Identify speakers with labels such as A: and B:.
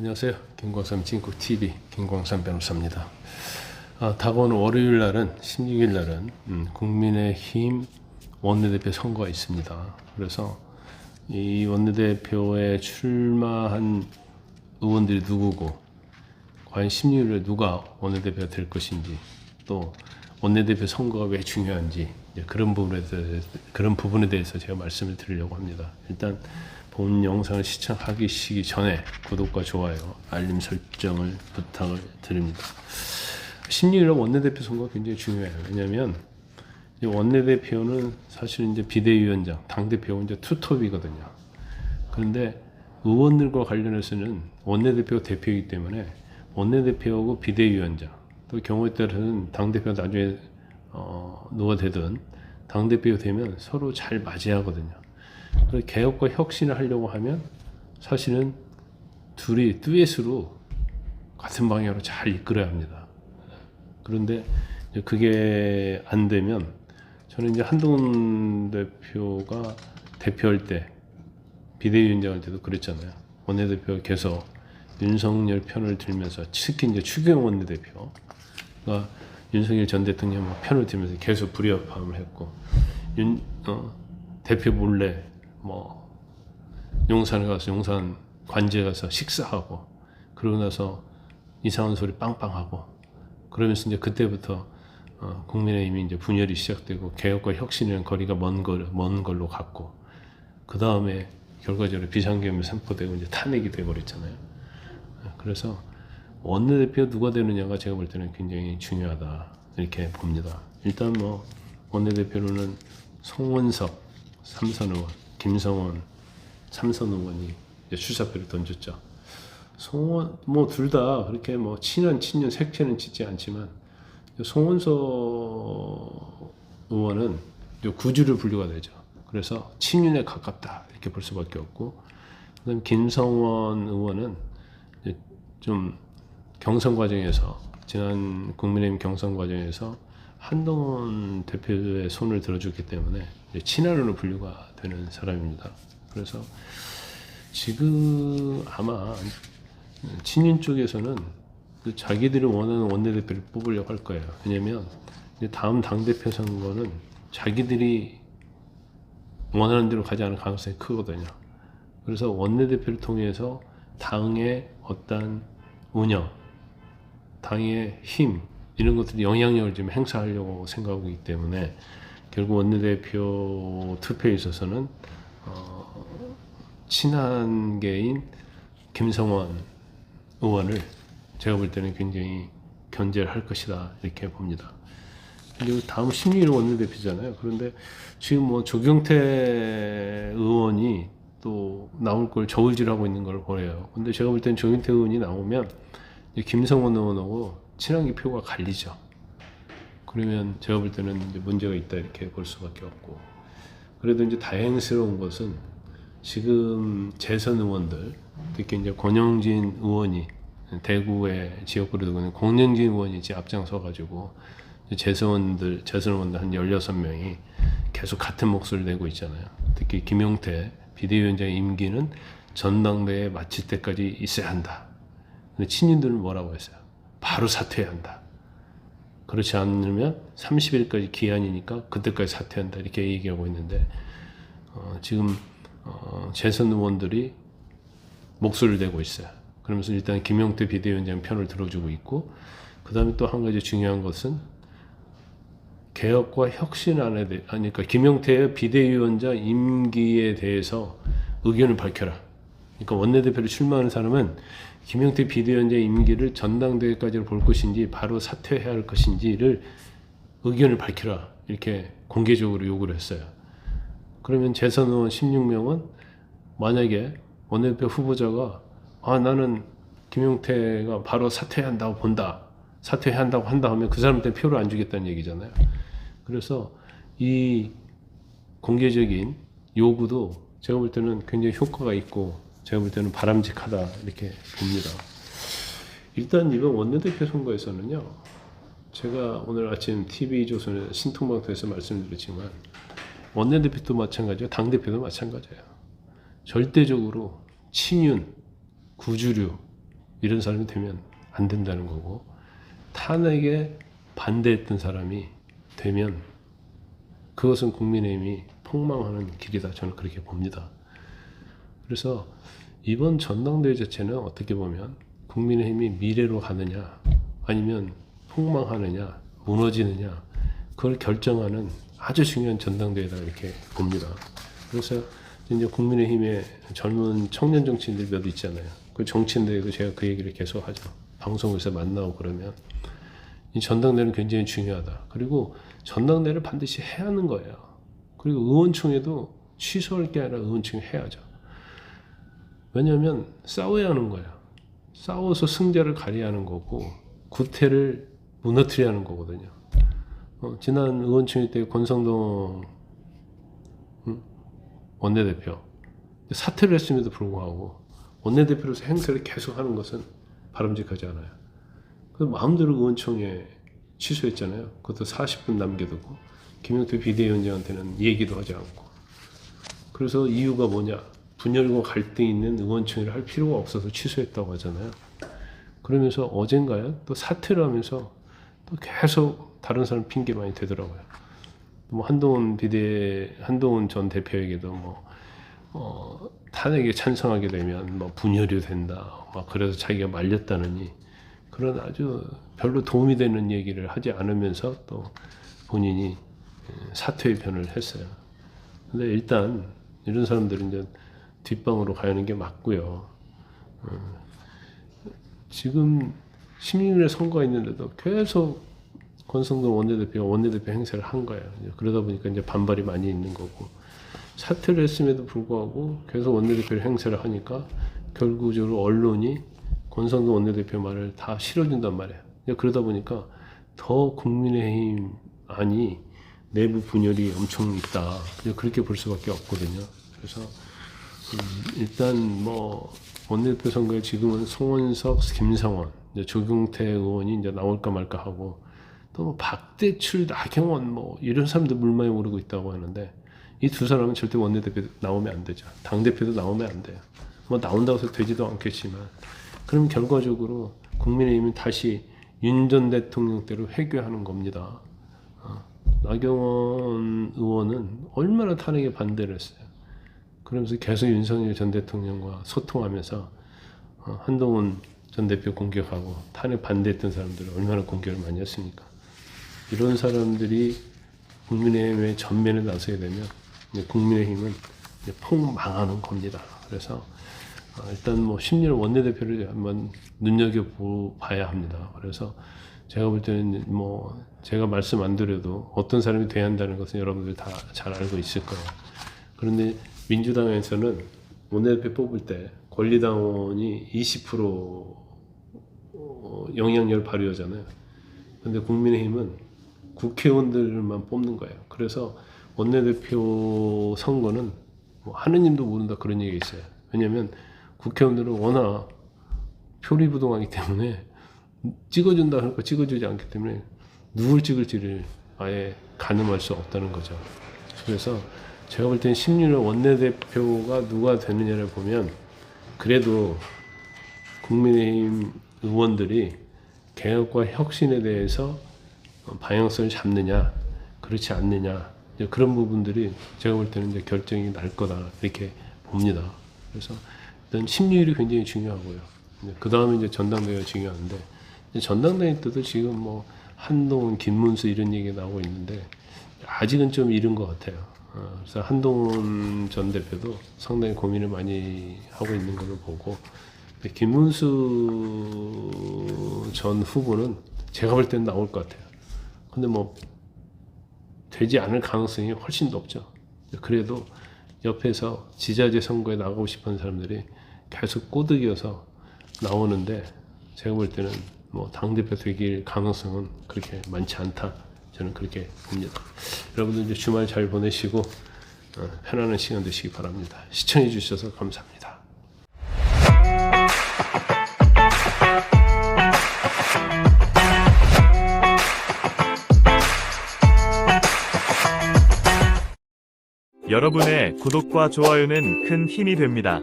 A: 안녕하세요. 김광삼 진국TV 김광삼 변호사입니다. 다가오는 월요일 날은 16일 날은 국민의힘 원내대표 선거가 있습니다. 그래서 이 원내대표에 출마한 의원들이 누구고 과연 16일에 누가 원내대표가 될 것인지 또 원내대표 선거가 왜 중요한지 그런 부분에 대해서 제가 말씀을 드리려고 합니다. 일단 본 영상을 시청하기 전에 구독과 좋아요, 알림 설정을 부탁을 드립니다. 16일 원내대표 선거가 굉장히 중요해요. 왜냐하면 원내대표는 사실 이제 비대위원장, 당대표가 이제 투톱이거든요. 그런데 의원들과 관련해서는 원내대표가 대표이기 때문에 원내대표하고 비대위원장, 또 경우에 따라서는 당대표가 나중에 누가 되든 당대표가 되면 서로 잘 맞이하거든요. 그래서 개혁과 혁신을 하려고 하면 사실은 둘이 듀엣으로 같은 방향으로 잘 이끌어야 합니다. 그런데 그게 안 되면 저는 이제 한동훈 대표가 대표할 때 비대위원장 할 때도 그랬잖아요. 원내대표가 계속 윤석열 편을 들면서 특히 이제 추경호 원내대표가 윤석열 전 대통령 편을 들면서 계속 불협화음을 했고 대표 몰래 용산에 가서 용산 관제에 가서 식사하고 그러고 나서 이상한 소리 빵빵하고 그러면서 이제 그때부터 국민의힘이 이제 분열이 시작되고 개혁과 혁신이라는 거리가 먼 걸로 갔고 그 다음에 결과적으로 비상계엄이 선포되고 이제 탄핵이 돼버렸잖아요. 그래서 원내대표 누가 되느냐가 제가 볼 때는 굉장히 중요하다 이렇게 봅니다. 일단 원내대표로는 송원석 삼선 의원, 김성원 삼선 의원이 출사표를 던졌죠. 송원 둘 다 그렇게 친년 색채는 짙지 않지만 송원석 의원은 구주류 분류가 되죠. 그래서 친윤에 가깝다 이렇게 볼 수밖에 없고, 그다음 김성원 의원은 좀 경선 과정에서 지난 국민의힘 경선 과정에서 한동훈 대표의 손을 들어줬기 때문에 친한으로 분류가 되는 사람입니다. 그래서 지금 아마 친윤 쪽에서는 자기들이 원하는 원내대표를 뽑으려고 할 거예요. 왜냐면 다음 당대표 선거는 자기들이 원하는 대로 가지 않을 가능성이 크거든요. 그래서 원내대표를 통해서 당의 어떤 운영, 당의 힘 이런 것들이 영향력을 좀 행사하려고 생각하고 있기 때문에 결국 원내대표 투표에 있어서는 친한계인 김성원 의원을 제가 볼 때는 굉장히 견제를 할 것이다 이렇게 봅니다. 그리고 다음 16일 원내대표잖아요. 그런데 지금 조경태 의원이 또 나올 걸 저울질하고 있는 걸 보여요. 근데 제가 볼 때는 조경태 의원이 나오면 김성원 의원하고 친한계 표가 갈리죠. 그러면 제가 볼 때는 이제 문제가 있다 이렇게 볼 수밖에 없고, 그래도 이제 다행스러운 것은 지금 재선 의원들, 특히 이제 권영진 의원이 대구의 지역구로 두고 있는 권영진 의원이 이제 앞장서 가지고 재선 의원들 한 16명이 계속 같은 목소리를 내고 있잖아요. 특히 김용태 비대위원장의 임기는 전당대회에 마칠 때까지 있어야 한다. 근데 친윤들은 뭐라고 했어요? 바로 사퇴해야 한다. 그렇지 않으면 30일까지 기한이니까 그때까지 사퇴한다 이렇게 얘기하고 있는데 지금 재선 의원들이 목소리를 내고 있어요. 그러면서 일단 김용태 비대위원장 편을 들어주고 있고, 그 다음에 또 한 가지 중요한 것은 개혁과 혁신안에 대해, 그러니까 김용태 비대위원장 임기에 대해서 의견을 밝혀라. 그러니까 원내대표를 출마하는 사람은 김용태 비대위원장 임기를 전당대회까지 볼 것인지 바로 사퇴해야 할 것인지를 의견을 밝히라 이렇게 공개적으로 요구를 했어요. 그러면 재선 의원 16명은 만약에 원내대표 후보자가 나는 김용태가 바로 사퇴해야 한다고 본다, 사퇴해야 한다고 한다 하면 그 사람한테 표를 안 주겠다는 얘기잖아요. 그래서 이 공개적인 요구도 제가 볼 때는 굉장히 효과가 있고 제가 볼 때는 바람직하다 이렇게 봅니다. 일단 이번 원내대표 선거에서는요, 제가 오늘 아침 TV조선의 신통방송에서 말씀드렸지만 원내대표도 마찬가지고 당대표도 마찬가지예요. 절대적으로 친윤, 구주류 이런 사람이 되면 안 된다는 거고, 탄핵에 반대했던 사람이 되면 그것은 국민의힘이 폭망하는 길이다. 저는 그렇게 봅니다. 그래서 이번 전당대회 자체는 어떻게 보면 국민의힘이 미래로 가느냐 아니면 폭망하느냐 무너지느냐 그걸 결정하는 아주 중요한 전당대회다 이렇게 봅니다. 그래서 이제 국민의힘의 젊은 청년 정치인들 몇 있잖아요. 그 정치인들에도 제가 그 얘기를 계속 하죠. 방송에서 만나고 그러면 이 전당대회는 굉장히 중요하다. 그리고 전당대회를 반드시 해야 하는 거예요. 그리고 의원총회도 취소할 게 아니라 의원총회 해야죠. 왜냐하면 싸워야 하는 거예요. 싸워서 승자를 가려야 하는 거고 구태를 무너뜨려야 하는 거거든요. 지난 의원총회 때 권성동 원내대표 사퇴를 했음에도 불구하고 원내대표로서 행세를 계속하는 것은 바람직하지 않아요. 그래서 마음대로 의원총회 취소했잖아요. 그것도 40분 남겨두고 김용태 비대위원장한테는 얘기도 하지 않고. 그래서 이유가 뭐냐? 분열과 갈등이 있는 의원총회를 할 필요가 없어서 취소했다고 하잖아요. 그러면서 어젠가요? 또 사퇴를 하면서 또 계속 다른 사람 핑계 많이 대더라고요. 뭐 한동훈 전 대표에게도 탄핵에 찬성하게 되면 뭐 분열이 된다. 막 그래서 자기가 말렸다느니 그런 아주 별로 도움이 되는 얘기를 하지 않으면서 또 본인이 사퇴의 변을 했어요. 근데 일단 이런 사람들은 이제 뒷방으로 가는 게 맞고요. 지금 16일에 선거가 있는데도 계속 권성동 원내대표가 원내대표 행세를 한 거예요. 그러다 보니까 이제 반발이 많이 있는 거고, 사퇴를 했음에도 불구하고 계속 원내대표를 행세를 하니까 결국적으로 언론이 권성동 원내대표 말을 다 실어준단 말이에요. 그러다 보니까 더 국민의힘 안이 내부 분열이 엄청 있다. 그렇게 볼 수밖에 없거든요. 그래서 일단 원내대표 선거에 지금은 송원석, 김성원, 이제 조경태 의원이 이제 나올까 말까 하고 또 박대출, 나경원 이런 사람들 물망에 오르고 있다고 하는데 이 두 사람은 절대 원내대표 나오면 안 되죠. 당대표도 나오면 안 돼요. 나온다고 해서 되지도 않겠지만 그럼 결과적으로 국민의힘은 다시 윤 전 대통령 때로 회귀하는 겁니다. 나경원 의원은 얼마나 탄핵에 반대를 했어요. 그러면서 계속 윤석열 전 대통령과 소통하면서 한동훈 전 대표 공격하고 탄핵 반대했던 사람들을 얼마나 공격을 많이 했습니까? 이런 사람들이 국민의힘의 전면에 나서게 되면 국민의힘은 폭망하는 겁니다. 그래서 일단 10년 원내대표를 한번 눈여겨봐야 합니다. 그래서 제가 볼 때는 제가 말씀 안 드려도 어떤 사람이 돼야 한다는 것은 여러분들 다 잘 알고 있을 거예요. 그런데 민주당에서는 원내대표 뽑을 때 권리당원이 20% 영향력을 발휘하잖아요. 그런데 국민의힘은 국회의원들만 뽑는 거예요. 그래서 원내대표 선거는 하느님도 모른다 그런 얘기가 있어요. 왜냐하면 국회의원들은 워낙 표리부동하기 때문에 찍어준다 하니까 찍어주지 않기 때문에 누굴 찍을지를 아예 가늠할 수 없다는 거죠. 그래서 제가 볼 때는 16일 원내대표가 누가 되느냐를 보면 그래도 국민의힘 의원들이 개혁과 혁신에 대해서 방향성을 잡느냐 그렇지 않느냐 그런 부분들이 제가 볼 때는 이제 결정이 날 거다 이렇게 봅니다. 그래서 일단 16일이 굉장히 중요하고요. 그 다음에 이제 전당대회가 중요한데 전당대회 때도 지금 한동훈, 김문수 이런 얘기가 나오고 있는데 아직은 좀 이른 것 같아요. 그래서 한동훈 전 대표도 상당히 고민을 많이 하고 있는 걸로 보고 김문수 전 후보는 제가 볼 때는 나올 것 같아요. 근데 되지 않을 가능성이 훨씬 높죠. 그래도 옆에서 지자체 선거에 나가고 싶은 사람들이 계속 꼬드겨서 나오는데 제가 볼 때는 당대표 되길 가능성은 그렇게 많지 않다. 저는 그렇게 봅니다. 여러분들 이제 주말 잘 보내시고 편안한 시간 되시기 바랍니다. 시청해 주셔서 감사합니다.
B: 여러분의 구독과 좋아요는 큰 힘이 됩니다.